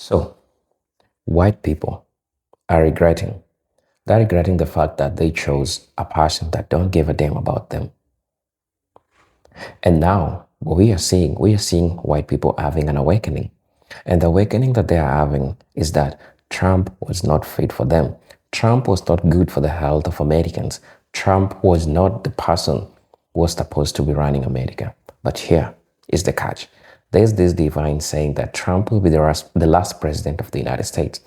So, white people are regretting. They're regretting the fact that they chose a person that don't give a damn about them. And now what we are seeing white people having an awakening. And the awakening that they are having is that Trump was not fit for them. Trump was not good for the health of Americans. Trump was not the person who was supposed to be running America. But here is the catch. There's this divine saying that Trump will be the last president of the United States.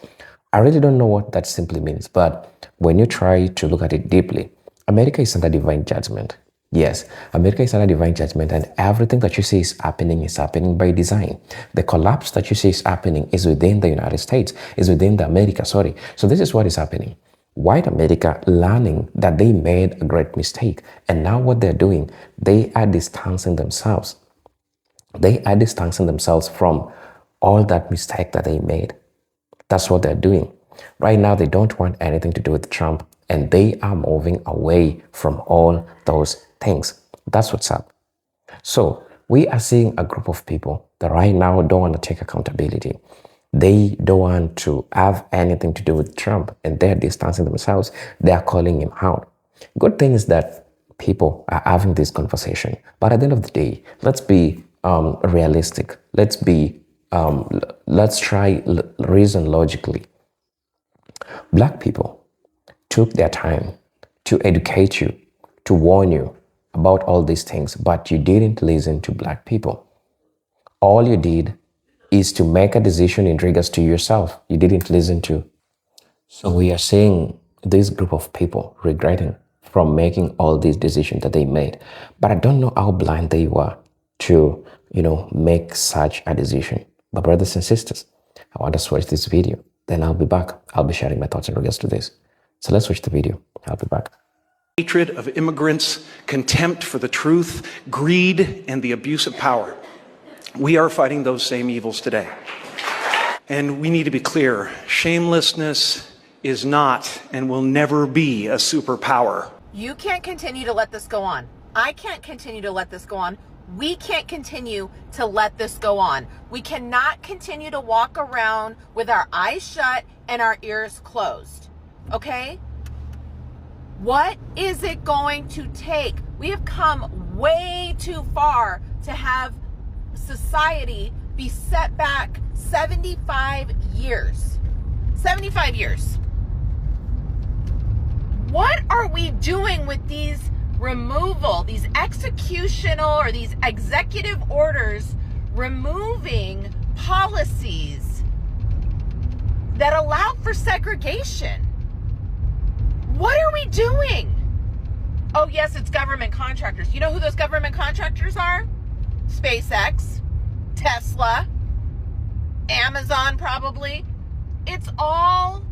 I really don't know what that simply means, but when you try to look at it deeply, America is under divine judgment. Yes, America is under divine judgment, and everything that you see is happening by design. The collapse that you see is happening is within the United States, is within the America, sorry. So this is what is happening. White America learning that they made a great mistake, and now what they're doing, they are distancing themselves. They are distancing themselves from all that mistake that they made. That's what they're doing. Right now, they don't want anything to do with Trump, and they are moving away from all those things. That's what's up. So we are seeing a group of people that right now don't want to take accountability. They don't want to have anything to do with Trump, and they're distancing themselves. They are calling him out. Good thing is that people are having this conversation. But at the end of the day, let's be realistic. Let's try reason logically. Black people took their time to educate you, to warn you about all these things, but you didn't listen to black people. All you did is to make a decision in regards to yourself. You didn't listen to. So we are seeing this group of people regretting from making all these decisions that they made. But I don't know how blind they were to, make such a decision. But brothers and sisters, I want us to watch this video. Then I'll be back. I'll be sharing my thoughts in regards to this. So let's watch the video. I'll be back. Hatred of immigrants, contempt for the truth, greed, and the abuse of power. We are fighting those same evils today. And we need to be clear, shamelessness is not and will never be a superpower. You can't continue to let this go on. I can't continue to let this go on. We can't continue to let this go on. We cannot continue to walk around with our eyes shut and our ears closed. Okay? What is it going to take? We have come way too far to have society be set back 75 years. 75 years. What are we doing with these these executional or these executive orders removing policies that allow for segregation? What are we doing? Oh, yes, it's government contractors. You know who those government contractors are? SpaceX, Tesla, Amazon, probably. It's all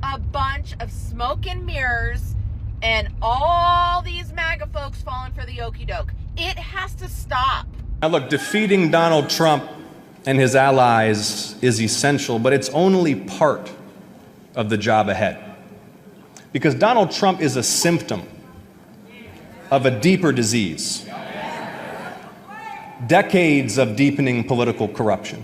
a bunch of smoke and mirrors and all these MAGA folks falling for the okie doke. It has to stop. Now look, defeating Donald Trump and his allies is essential, but it's only part of the job ahead. Because Donald Trump is a symptom of a deeper disease. Decades of deepening political corruption,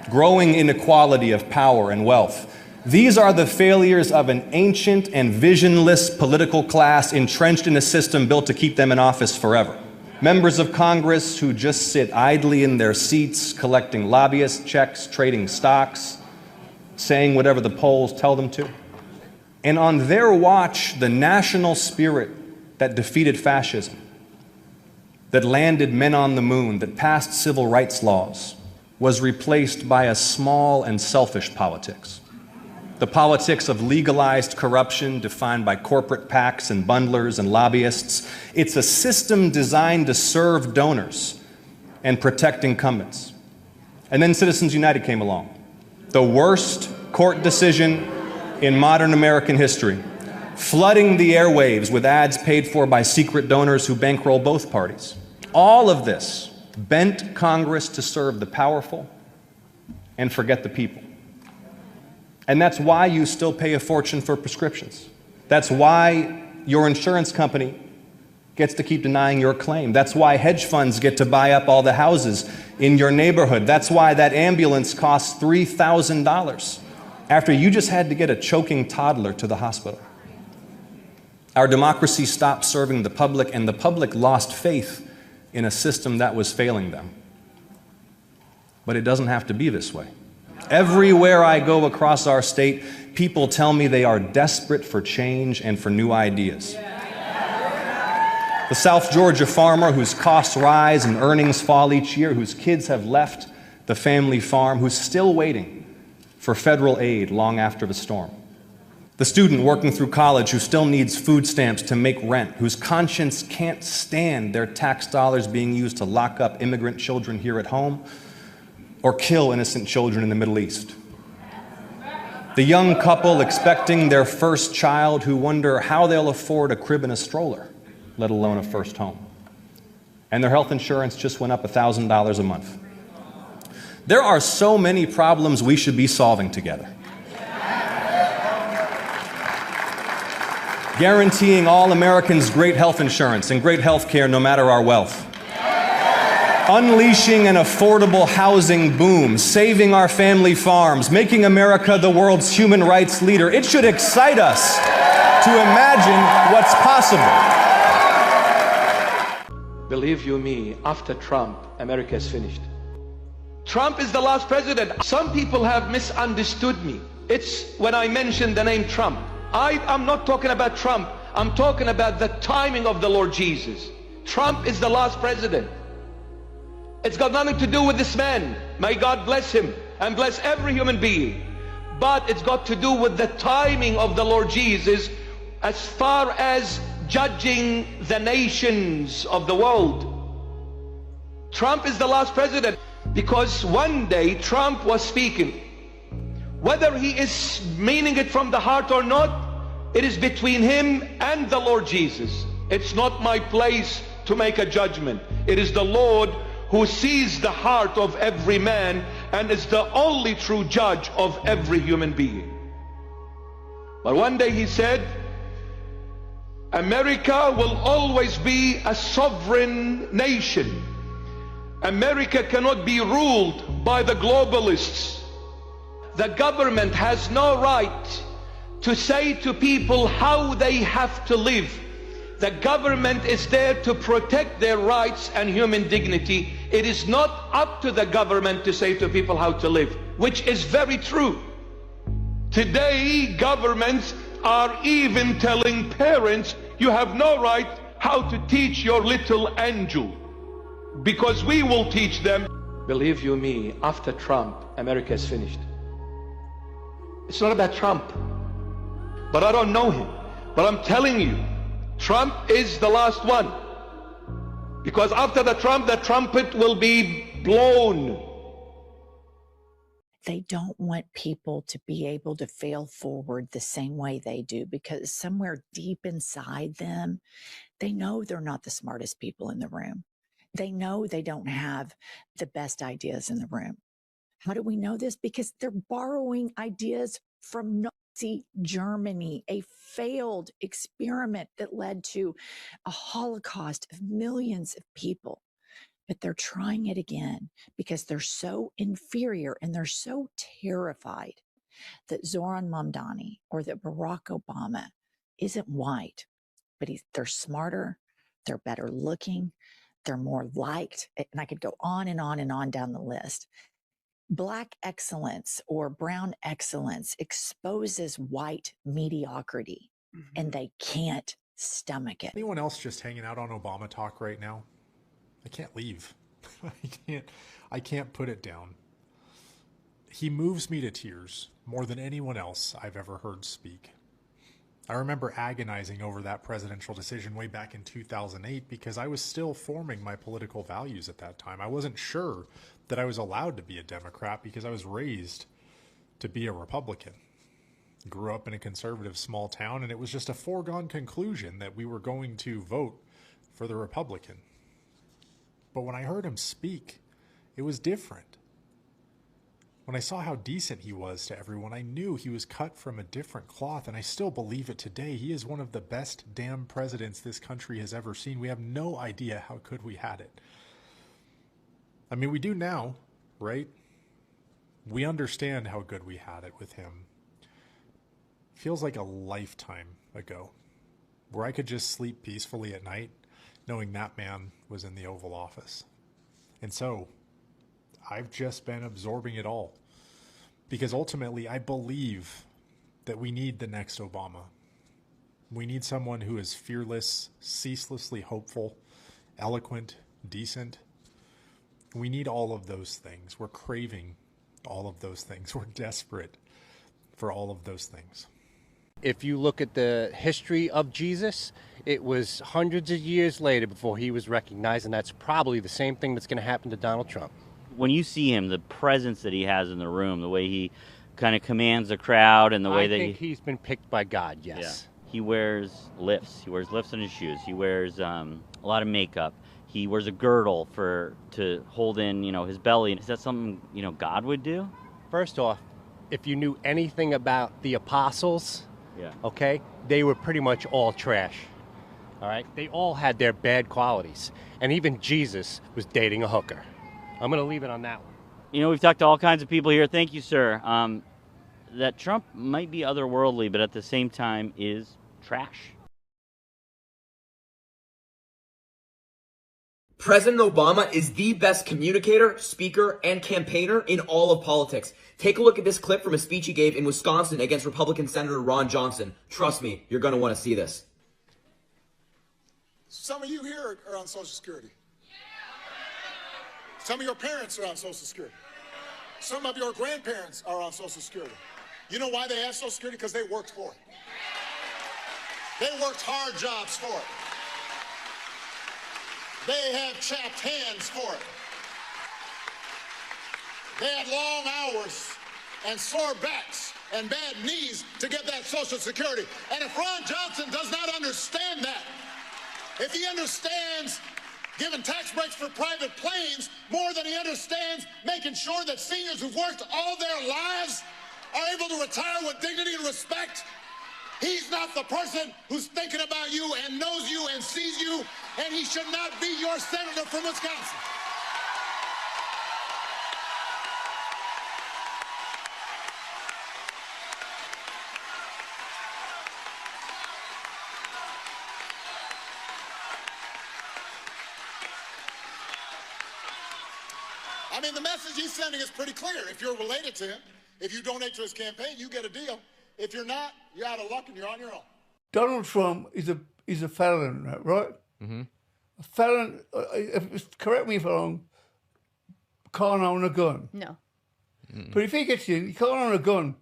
growing inequality of power and wealth. These are the failures of an ancient and visionless political class entrenched in a system built to keep them in office forever. Members of Congress who just sit idly in their seats, collecting lobbyist checks, trading stocks, saying whatever the polls tell them to. And on their watch, the national spirit that defeated fascism, that landed men on the moon, that passed civil rights laws, was replaced by a small and selfish politics. The politics of legalized corruption defined by corporate PACs and bundlers and lobbyists. It's a system designed to serve donors and protect incumbents. And then Citizens United came along. The worst court decision in modern American history, flooding the airwaves with ads paid for by secret donors who bankroll both parties. All of this bent Congress to serve the powerful and forget the people. And that's why you still pay a fortune for prescriptions. That's why your insurance company gets to keep denying your claim. That's why hedge funds get to buy up all the houses in your neighborhood. That's why that ambulance costs $3,000 after you just had to get a choking toddler to the hospital. Our democracy stopped serving the public, and the public lost faith in a system that was failing them. But it doesn't have to be this way. Everywhere I go across our state, people tell me they are desperate for change and for new ideas. The South Georgia farmer whose costs rise and earnings fall each year, whose kids have left the family farm, who's still waiting for federal aid long after the storm. The student working through college who still needs food stamps to make rent, whose conscience can't stand their tax dollars being used to lock up immigrant children here at home or kill innocent children in the Middle East. The young couple expecting their first child who wonder how they'll afford a crib and a stroller, let alone a first home. And their health insurance just went up $1,000 a month. There are so many problems we should be solving together. Guaranteeing all Americans great health insurance and great health care no matter our wealth. Unleashing an affordable housing boom, saving our family farms, making America the world's human rights leader. It should excite us to imagine what's possible. Believe you me, after Trump, America is finished. Trump is the last president. Some people have misunderstood me. It's when I mention the name Trump. I'm not talking about Trump. I'm talking about the timing of the Lord Jesus. Trump is the last president. It's got nothing to do with this man. May God bless him and bless every human being. But it's got to do with the timing of the Lord Jesus as far as judging the nations of the world. Trump is the last president because one day Trump was speaking. Whether he is meaning it from the heart or not, it is between him and the Lord Jesus. It's not my place to make a judgment. It is the Lord who sees the heart of every man and is the only true judge of every human being. But one day he said, America will always be a sovereign nation. America cannot be ruled by the globalists. The government has no right to say to people how they have to live. The government is there to protect their rights and human dignity. It is not up to the government to say to people how to live, which is very true. Today, governments are even telling parents, you have no right how to teach your little angel, because we will teach them. Believe you me, after Trump, America is finished. It's not about Trump, but I don't know him. But I'm telling you, Trump is the last one. Because after the trumpet will be blown. They don't want people to be able to fail forward the same way they do, because somewhere deep inside them, they know they're not the smartest people in the room. They know they don't have the best ideas in the room. How do we know this? Because they're borrowing ideas from Nazi Germany, a failed experiment that led to a Holocaust of millions of people. But they're trying it again because they're so inferior and they're so terrified that Zoran Mamdani or that Barack Obama isn't white, but they're smarter, they're better looking, they're more liked, and I could go on and on and on down the list. Black excellence or brown excellence exposes white mediocrity, and they can't stomach it. Anyone else just hanging out on Obama talk right now? I can't leave. I can't put it down. He moves me to tears more than anyone else I've ever heard speak. I remember agonizing over that presidential decision way back in 2008 because I was still forming my political values at that time. I wasn't sure that I was allowed to be a Democrat because I was raised to be a Republican. Grew up in a conservative small town, and it was just a foregone conclusion that we were going to vote for the Republican. But when I heard him speak, it was different. When I saw how decent he was to everyone, I knew he was cut from a different cloth, and I still believe it today. He is one of the best damn presidents this country has ever seen. We have no idea how good we had it. I mean, we do now, right? We understand how good we had it with him. Feels like a lifetime ago, where I could just sleep peacefully at night, knowing that man was in the Oval Office. And so, I've just been absorbing it all. Because ultimately, I believe that we need the next Obama. We need someone who is fearless, ceaselessly hopeful, eloquent, decent. We need all of those things. We're craving all of those things. We're desperate for all of those things. If you look at the history of Jesus, it was hundreds of years later before he was recognized, and that's probably the same thing that's going to happen to Donald Trump. When you see him, the presence that he has in the room, the way he kind of commands the crowd, and the way I think he's been picked by God, yes. Yeah. He wears lifts. He wears lifts on his shoes. He wears a lot of makeup. He wears a girdle to hold in, his belly. Is that something, God would do? First off, if you knew anything about the apostles, yeah, okay, they were pretty much all trash. All right? They all had their bad qualities. And even Jesus was dating a hooker. I'm going to leave it on that one. We've talked to all kinds of people here. Thank you, sir. That Trump might be otherworldly, but at the same time is trash. President Obama is the best communicator, speaker, and campaigner in all of politics. Take a look at this clip from a speech he gave in Wisconsin against Republican Senator Ron Johnson. Trust me, you're going to want to see this. Some of you here are on Social Security. Some of your parents are on Social Security. Some of your grandparents are on Social Security. You know why they have Social Security? Because they worked for it. They worked hard jobs for it. They have chapped hands for it. They had long hours and sore backs and bad knees to get that Social Security. And if Ron Johnson does not understand that, if he understands giving tax breaks for private planes more than he understands making sure that seniors who've worked all their lives are able to retire with dignity and respect, he's not the person who's thinking about you and knows you and sees you, and he should not be your senator from Wisconsin. I mean, the message he's sending is pretty clear. If you're related to him, if you donate to his campaign, you get a deal. If you're not, you're out of luck and you're on your own. Donald Trump is a felon, right? Mm-hmm. A felon, correct me if I'm wrong, can't own a gun. No. Mm. But if he gets in, he can't own a gun,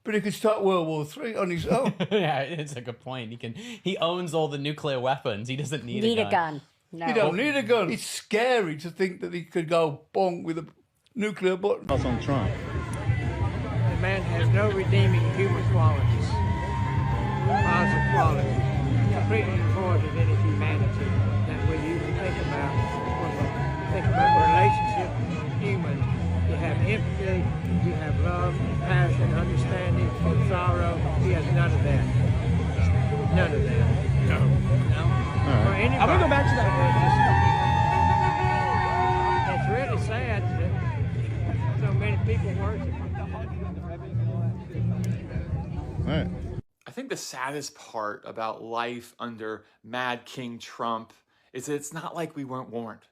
but he could start World War III on his own. Yeah, it's a good point. He owns all the nuclear weapons. He doesn't need a gun. No. You don't need a gun. It's scary to think that he could go bonk with a nuclear button. Thoughts on Trump? The man has no redeeming human qualities, positive qualities, completely devoid of any humanity that we even think about. When we think about relationships with humans, you have empathy, you have love, compassion, understanding, sorrow. He has none of that. None of that. No. I'm going to go back to that. It's really sad that so many people worship him. Right. I think the saddest part about life under Mad King Trump is that it's not like we weren't warned.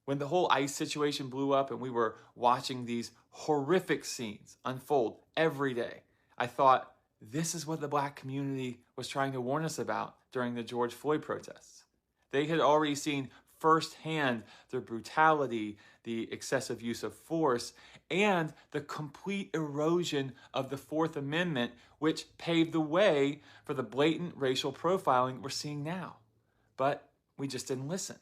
When the whole ICE situation blew up and we were watching these horrific scenes unfold every day, I thought, this is what the black community was trying to warn us about during the George Floyd protests. They had already seen firsthand the brutality, the excessive use of force, and the complete erosion of the Fourth Amendment, which paved the way for the blatant racial profiling we're seeing now. But we just didn't listen.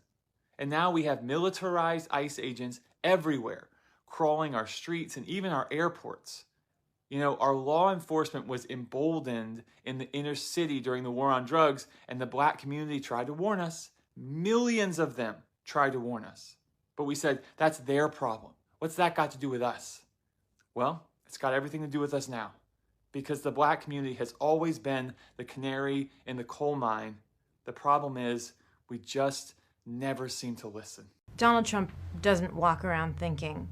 And now we have militarized ICE agents everywhere, crawling our streets and even our airports. Our law enforcement was emboldened in the inner city during the war on drugs, and the black community tried to warn us. Millions of them tried to warn us. But we said, that's their problem. What's that got to do with us? Well, It's got everything to do with us now, because the black community has always been the canary in the coal mine. The problem is we just never seem to listen. Donald Trump doesn't walk around thinking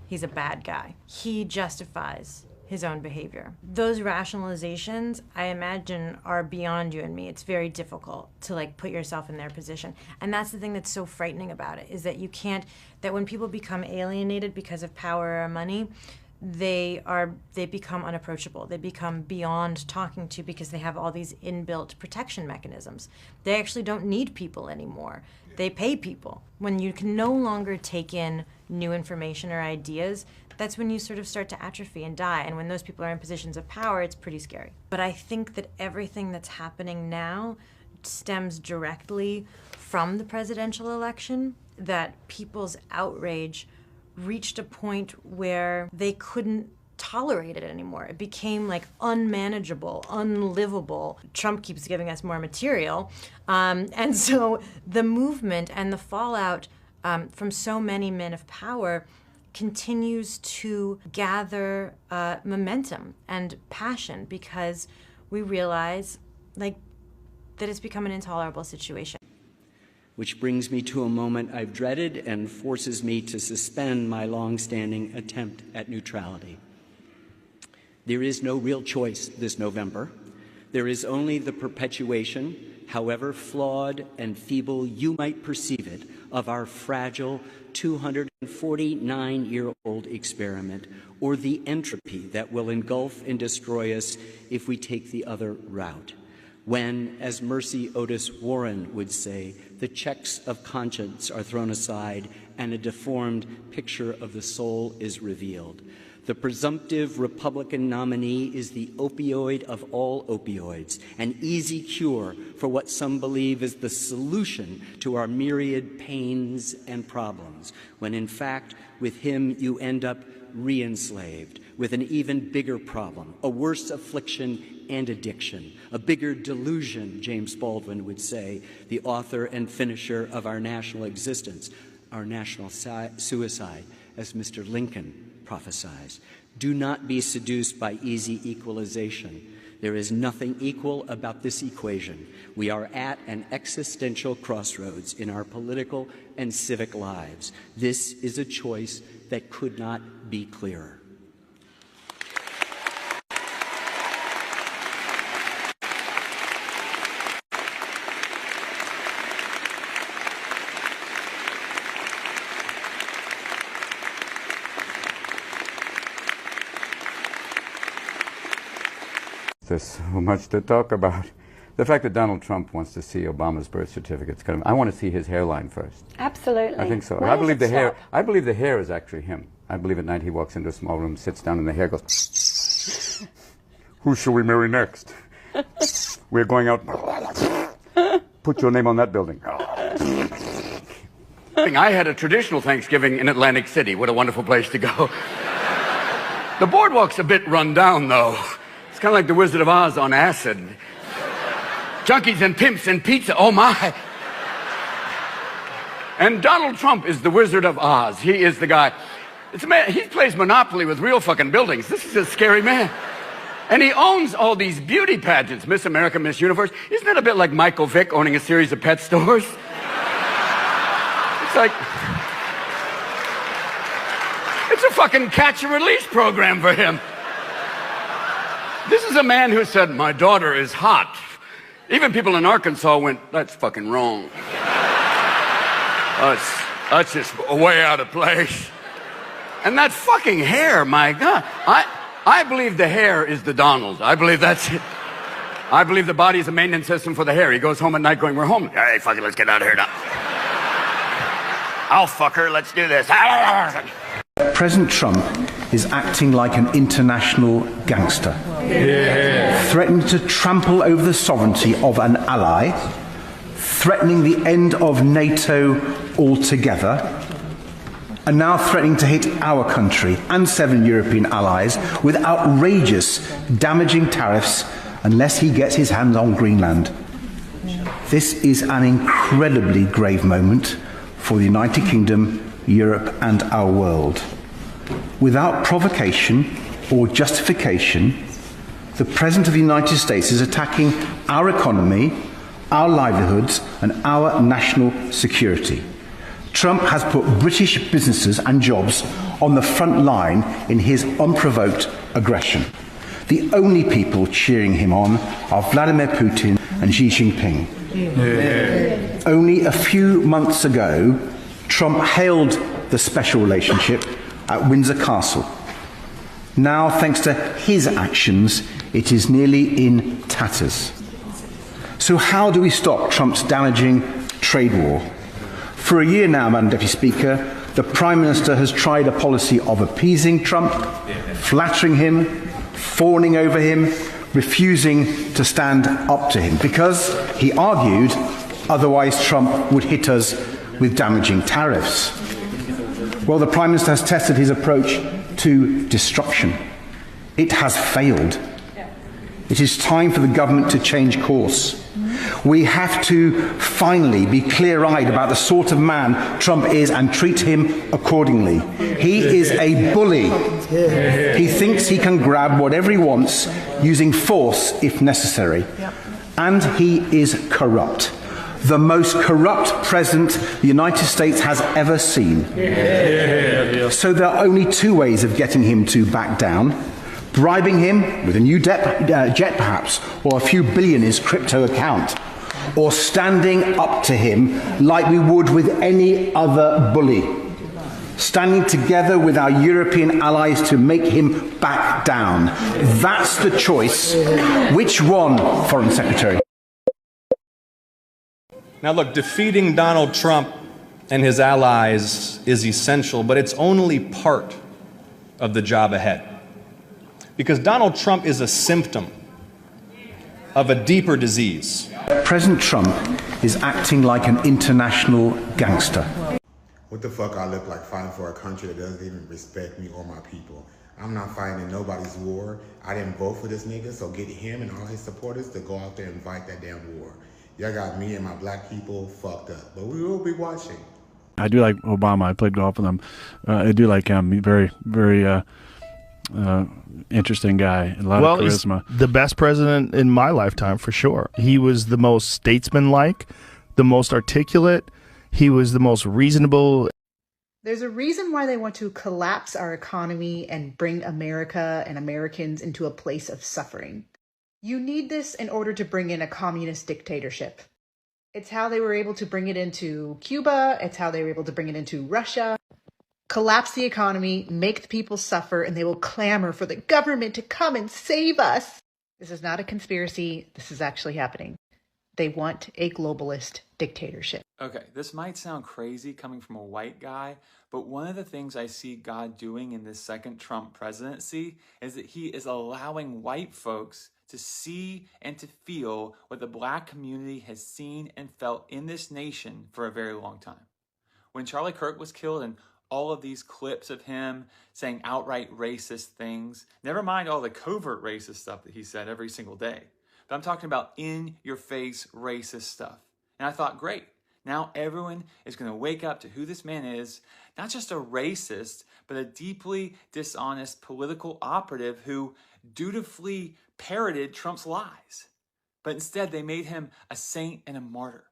he's a bad guy. He justifies his own behavior. Those rationalizations, I imagine, are beyond you and me. It's very difficult to like put yourself in their position. And that's the thing that's so frightening about it, is that you can't, that when people become alienated because of power or money, they become unapproachable. They become beyond talking to because they have all these inbuilt protection mechanisms. They actually don't need people anymore. They pay people. When you can no longer take in new information or ideas, that's when you sort of start to atrophy and die. And when those people are in positions of power, it's pretty scary. But I think that everything that's happening now stems directly from the presidential election, that people's outrage reached a point where they couldn't tolerate it anymore. It became like unmanageable, unlivable. Trump keeps giving us more material. And so the movement and the fallout from so many men of power continues to gather momentum and passion, because we realize like that it's become an intolerable situation. Which brings me to a moment I've dreaded and forces me to suspend my long-standing attempt at neutrality. There is no real choice this November. There is only the perpetuation, however flawed and feeble you might perceive it, of our fragile 249-year-old experiment, or the entropy that will engulf and destroy us if we take the other route. When, as Mercy Otis Warren would say, the checks of conscience are thrown aside and a deformed picture of the soul is revealed. The presumptive Republican nominee is the opioid of all opioids, an easy cure for what some believe is the solution to our myriad pains and problems, when in fact, with him you end up re-enslaved with an even bigger problem, a worse affliction and addiction, a bigger delusion, James Baldwin would say, the author and finisher of our national existence, our national suicide, as Mr. Lincoln prophesies. Do not be seduced by easy equalization. There is nothing equal about this equation. We are at an existential crossroads in our political and civic lives. This is a choice that could not be clearer. There's so much to talk about. The fact that Donald Trump wants to see Obama's birth certificate, I want to see his hairline first. Absolutely. I think so. Why I believe does the it hair. stop? I believe the hair is actually him. I believe at night he walks into a small room, sits down, and the hair goes. Who shall we marry next? We're going out. Put your name on that building. I had a traditional Thanksgiving in Atlantic City. What a wonderful place to go. The boardwalk's a bit run down, though. It's kind of like the Wizard of Oz on acid. Junkies and pimps and pizza, oh my. And Donald Trump is the Wizard of Oz. He is the guy. It's a man, he plays Monopoly with real fucking buildings. This is a scary man. And he owns all these beauty pageants, Miss America, Miss Universe. Isn't that a bit like Michael Vick owning a series of pet stores? It's like, it's a fucking catch and release program for him. This is a man who said, my daughter is hot. Even people in Arkansas went, that's fucking wrong. That's just way out of place. And that fucking hair, my God. I believe the hair is the Donald. I believe that's it. I believe the body is a maintenance system for the hair. He goes home at night going, we're home. Hey, fuck it, let's get out of here now. I'll fuck her, let's do this. President Trump is acting like an international gangster, threatening to trample over the sovereignty of an ally, threatening the end of NATO altogether, and now threatening to hit our country and 7 European allies with outrageous, damaging tariffs unless he gets his hands on Greenland. This is an incredibly grave moment for the United Kingdom, Europe, and our world. Without provocation, or justification, the President of the United States is attacking our economy, our livelihoods, and our national security. Trump has put British businesses and jobs on the front line in his unprovoked aggression. The only people cheering him on are Vladimir Putin and Xi Jinping. Yeah. Only a few months ago, Trump hailed the special relationship at Windsor Castle. Now, thanks to his actions, it is nearly in tatters. So how do we stop Trump's damaging trade war? For a year now, Madam Deputy Speaker, the Prime Minister has tried a policy of appeasing Trump, flattering him, fawning over him, refusing to stand up to him, because, he argued, otherwise Trump would hit us with damaging tariffs. Well, the Prime Minister has tested his approach to destruction. It has failed. It is time for the government to change course. We have to finally be clear-eyed about the sort of man Trump is and treat him accordingly. He is a bully. He thinks he can grab whatever he wants using force if necessary. And he is corrupt. The most corrupt president the United States has ever seen. So there are only two ways of getting him to back down: bribing him with a new jet perhaps, or a few billion in his crypto account, or standing up to him like we would with any other bully, standing together with our European allies to make him back down. That's the choice. Which one, Foreign Secretary? Now look, defeating Donald Trump and his allies is essential, but it's only part of the job ahead. Because Donald Trump is a symptom of a deeper disease. President Trump is acting like an international gangster. What the fuck I look like fighting for a country that doesn't even respect me or my people? I'm not fighting in nobody's war. I didn't vote for this nigga, so get him and all his supporters to go out there and fight that damn war. Y'all got me and my black people fucked up, but we will be watching. I do like Obama. I played golf with him. I do like him. Very, very interesting guy. A lot of charisma. He's the best president in my lifetime, for sure. He was the most statesman-like, the most articulate. He was the most reasonable. There's a reason why they want to collapse our economy and bring America and Americans into a place of suffering. You need this in order to bring in a communist dictatorship. It's how they were able to bring it into Cuba. It's how they were able to bring it into Russia. Collapse the economy, make the people suffer, and they will clamor for the government to come and save us. This is not a conspiracy. This is actually happening. They want a globalist dictatorship. Okay, this might sound crazy coming from a white guy, but one of the things I see God doing in this second Trump presidency is that he is allowing white folks to see and to feel what the black community has seen and felt in this nation for a very long time. When Charlie Kirk was killed and all of these clips of him saying outright racist things, never mind all the covert racist stuff that he said every single day, but I'm talking about in-your-face racist stuff. And I thought, great, now everyone is going to wake up to who this man is, not just a racist, but a deeply dishonest political operative who dutifully parroted Trump's lies. But instead, they made him a saint and a martyr.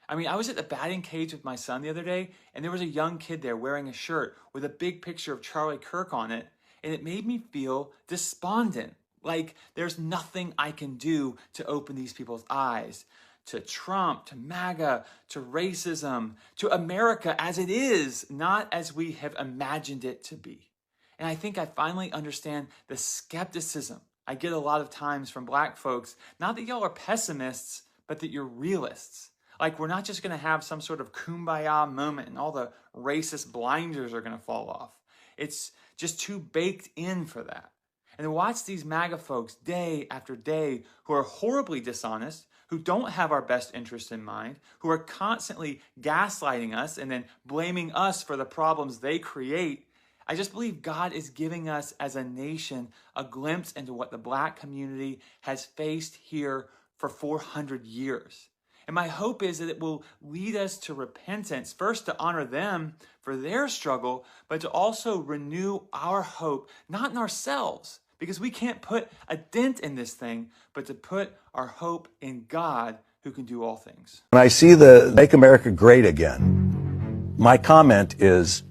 I mean, I was at the batting cage with my son the other day, and there was a young kid there wearing a shirt with a big picture of Charlie Kirk on it, and it made me feel despondent. Like there's nothing I can do to open these people's eyes to Trump, to MAGA, to racism, to America as it is, not as we have imagined it to be. And I think I finally understand the skepticism I get a lot of times from black folks, not that y'all are pessimists, but that you're realists. Like we're not just going to have some sort of kumbaya moment and all the racist blinders are going to fall off. It's just too baked in for that. And to watch these MAGA folks day after day who are horribly dishonest, who don't have our best interest in mind, who are constantly gaslighting us and then blaming us for the problems they create, I just believe God is giving us as a nation a glimpse into what the black community has faced here for 400 years. And my hope is that it will lead us to repentance, first to honor them for their struggle, but to also renew our hope, not in ourselves, because we can't put a dent in this thing, but to put our hope in God who can do all things. When I see the Make America Great Again, my comment is,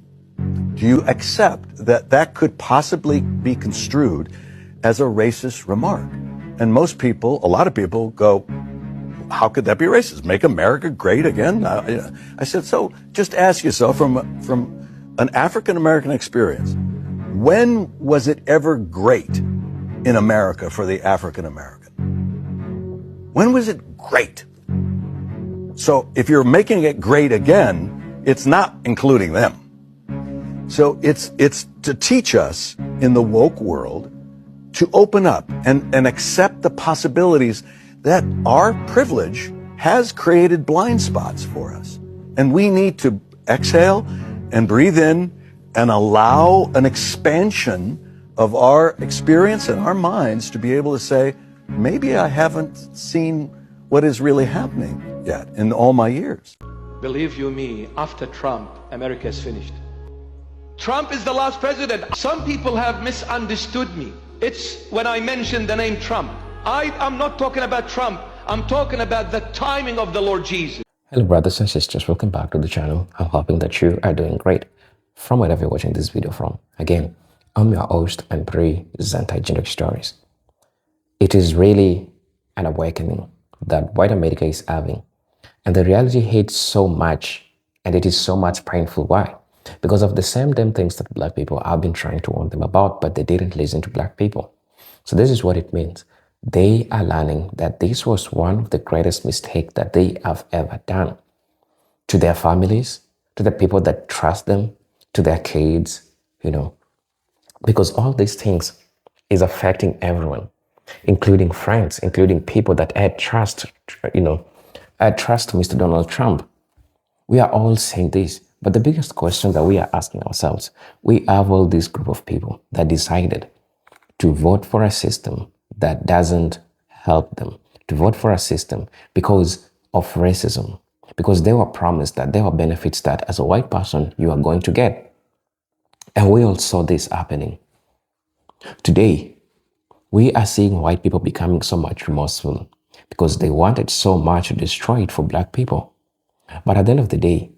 do you accept that that could possibly be construed as a racist remark? And most people, a lot of people go, how could that be racist? Make America great again? I said, so just ask yourself from an African-American experience, when was it ever great in America for the African-American? When was it great? So if you're making it great again, it's not including them. So it's to teach us in the woke world to open up and accept the possibilities that our privilege has created blind spots for us. And we need to exhale and breathe in and allow an expansion of our experience and our minds to be able to say, maybe I haven't seen what is really happening yet in all my years. Believe you me, after Trump, America is finished. Trump is the last president. Some people have misunderstood me. It's when I mention the name Trump. I'm not talking about Trump. I'm talking about the timing of the Lord Jesus. Hello brothers and sisters, welcome back to the channel. I'm hoping that you are doing great from wherever you're watching this video from. Again, I'm your host and presenter, Generic Stories. It is really an awakening that white America is having. And the reality hits so much, and it is so much painful. Why? Because of the same damn things that black people have been trying to warn them about, but they didn't listen to black people. So this is what it means. They are learning that this was one of the greatest mistakes that they have ever done. To their families, to the people that trust them, to their kids, because all these things is affecting everyone, including friends, including people that had trust, had trust Mr. Donald Trump. We are all saying this, but the biggest question that we are asking ourselves, we have all this group of people that decided to vote for a system that doesn't help them, to vote for a system because of racism, because they were promised that there were benefits that as a white person you are going to get. And we all saw this happening. Today, we are seeing white people becoming so much remorseful because they wanted so much to destroy it for black people. But at the end of the day,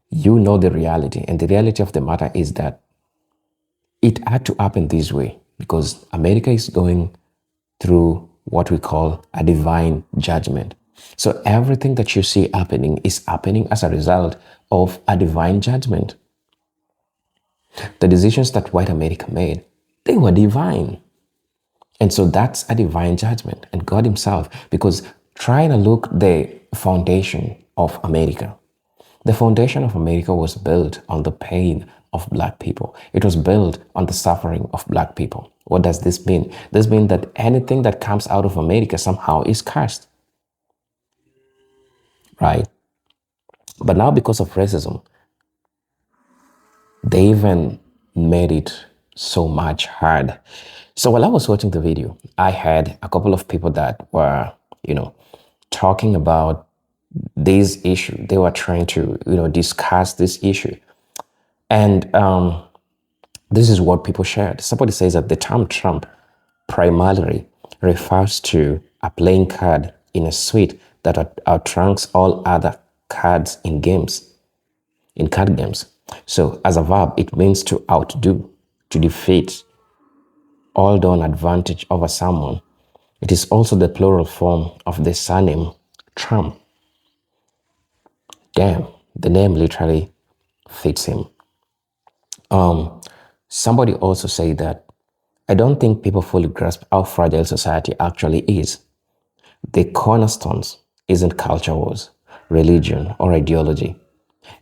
you know the reality, and the reality of the matter is that it had to happen this way because America is going through what we call a divine judgment. So everything that you see happening is happening as a result of a divine judgment. The decisions that white America made, they were divine. And so that's a divine judgment. And God himself, because trying to look the foundation of America, the foundation of America was built on the pain of black people. It was built on the suffering of black people. What does this mean? This means that anything that comes out of America somehow is cursed. Right? But now because of racism, they even made it so much hard. So while I was watching the video, I had a couple of people that were, talking about this issue. They were trying to, discuss this issue. And this is what people shared. Somebody says that the term Trump primarily refers to a playing card in a suite that outranks all other cards in games, in card games. So as a verb, it means to outdo, to defeat, hold on advantage over someone. It is also the plural form of the surname Trump. Damn, the name literally fits him. Somebody also said that I don't think people fully grasp how fragile society actually is. The cornerstones isn't culture wars, religion, or ideology.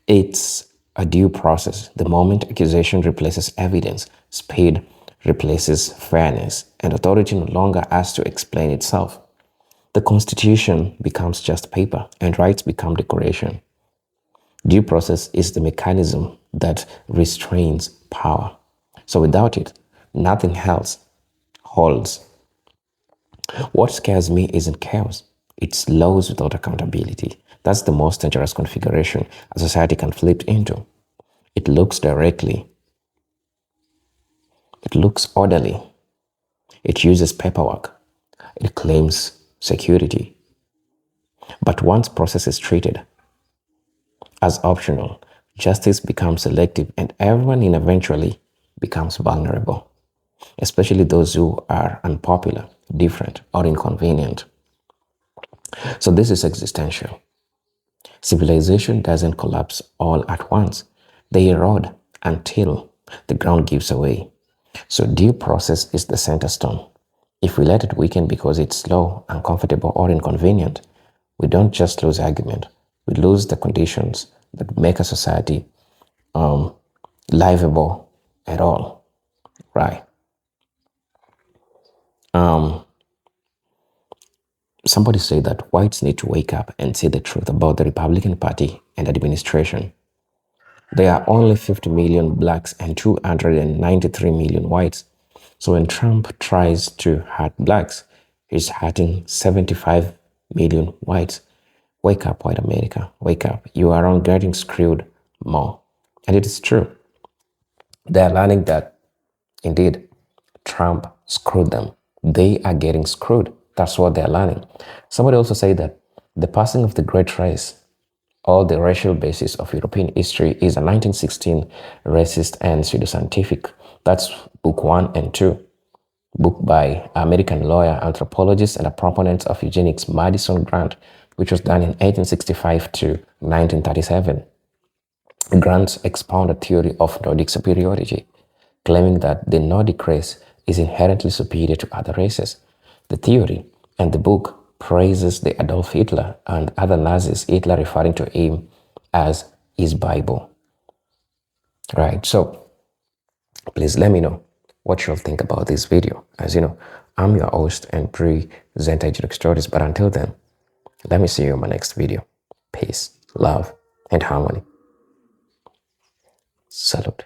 It's a due process. The moment accusation replaces evidence, speed replaces fairness, and authority no longer has to explain itself. The Constitution becomes just paper, and rights become decoration. Due process is the mechanism that restrains power. So without it, nothing else holds. What scares me isn't chaos. It's laws without accountability. That's the most dangerous configuration a society can flip into. It looks directly. It looks orderly, It uses paperwork. It claims security. But once process is treated as optional, justice becomes selective and everyone eventually becomes vulnerable, especially those who are unpopular, different, or inconvenient. So this is existential. Civilization doesn't collapse all at once. They erode until the ground gives away. So due process is the center stone. If we let it weaken because it's slow, uncomfortable, or inconvenient, we don't just lose argument. We lose the conditions that make a society livable at all, right? Somebody said that whites need to wake up and say the truth about the Republican Party and administration. There are only 50 million blacks and 293 million whites. So when Trump tries to hurt blacks, he's hurting 75 million whites. Wake up, white America. Wake up. You are all getting screwed more. And it is true. They are learning that, indeed, Trump screwed them. They are getting screwed. That's what they're learning. Somebody also said that the passing of the Great Race, or the racial basis of European history, is a 1916 racist and pseudoscientific. That's book 1 and 2. Book by American lawyer, anthropologist, and a proponent of eugenics, Madison Grant, which was done in 1865 to 1937. Grant expounded theory of Nordic superiority, claiming that the Nordic race is inherently superior to other races. The theory and the book praises the Adolf Hitler and other Nazis, Hitler referring to him as his Bible. Right, so please let me know what you'll think about this video. As you know, I'm your host and presenter Generic Stories, but until then, let me see you in my next video. Peace, love, and harmony. Salute.